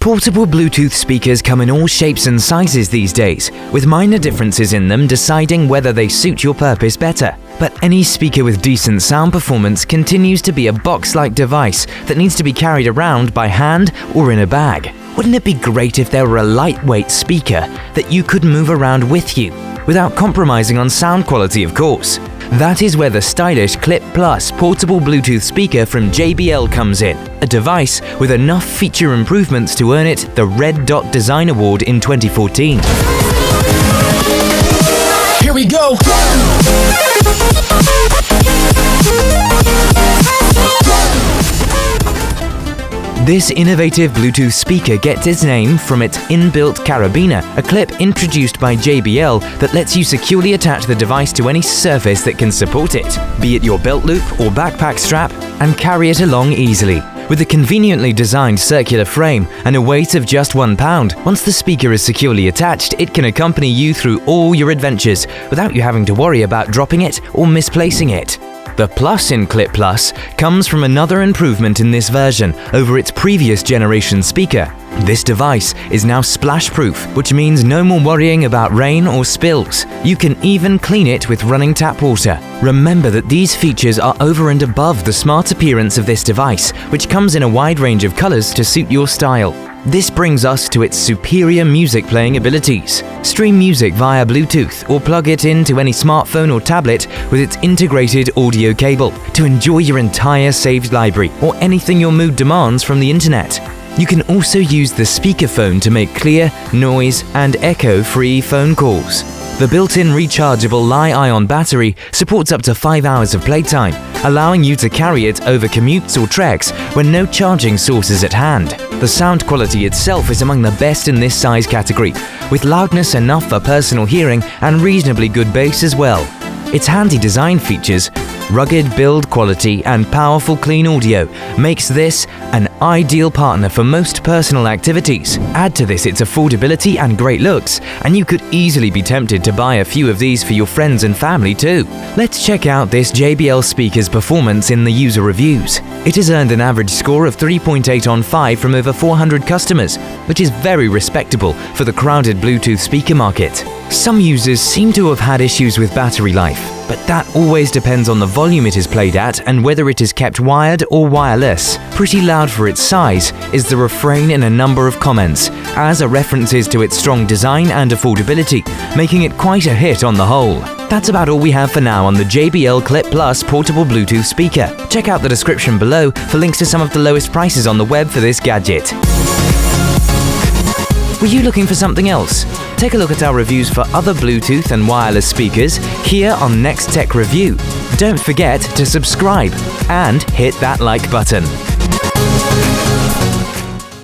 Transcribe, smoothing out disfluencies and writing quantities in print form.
Portable Bluetooth speakers come in all shapes and sizes these days, with minor differences in them deciding whether they suit your purpose better. But any speaker with decent sound performance continues to be a box-like device that needs to be carried around by hand or in a bag. Wouldn't it be great if there were a lightweight speaker that you could move around with you, without compromising on sound quality, of course? That is where the stylish Clip Plus portable Bluetooth speaker from JBL comes in, a device with enough feature improvements to earn it the Red Dot Design Award in 2014. Here we go! This innovative Bluetooth speaker gets its name from its inbuilt carabiner, a clip introduced by JBL that lets you securely attach the device to any surface that can support it, be it your belt loop or backpack strap, and carry it along easily. With a conveniently designed circular frame and a weight of just 1 pound, once the speaker is securely attached, it can accompany you through all your adventures without you having to worry about dropping it or misplacing it. The plus in Clip Plus comes from another improvement in this version over its previous generation speaker. This device is now splash-proof, which means no more worrying about rain or spills. You can even clean it with running tap water. Remember that these features are over and above the smart appearance of this device, which comes in a wide range of colors to suit your style. This brings us to its superior music playing abilities. Stream music via Bluetooth or plug it into any smartphone or tablet with its integrated audio cable to enjoy your entire saved library or anything your mood demands from the internet. You can also use the speakerphone to make clear, noise, and echo-free phone calls. The built-in rechargeable Li-ion battery supports up to 5 hours of playtime, allowing you to carry it over commutes or treks when no charging source is at hand. The sound quality itself is among the best in this size category, with loudness enough for personal hearing and reasonably good bass as well. Its handy design features, rugged build quality and powerful clean audio makes this an ideal partner for most personal activities. Add to this its affordability and great looks, and you could easily be tempted to buy a few of these for your friends and family too. Let's check out this JBL speaker's performance in the user reviews. It has earned an average score of 3.8 on 5 from over 400 customers, which is very respectable for the crowded Bluetooth speaker market. Some users seem to have had issues with battery life, but that always depends on the volume it is played at and whether it is kept wired or wireless. Pretty loud for its size is the refrain in a number of comments, as are references to its strong design and affordability, making it quite a hit on the whole. That's about all we have for now on the JBL Clip Plus portable Bluetooth speaker. Check out the description below for links to some of the lowest prices on the web for this gadget. Were you looking for something else? Take a look at our reviews for other Bluetooth and wireless speakers here on Next Tech Review. Don't forget to subscribe and hit that like button.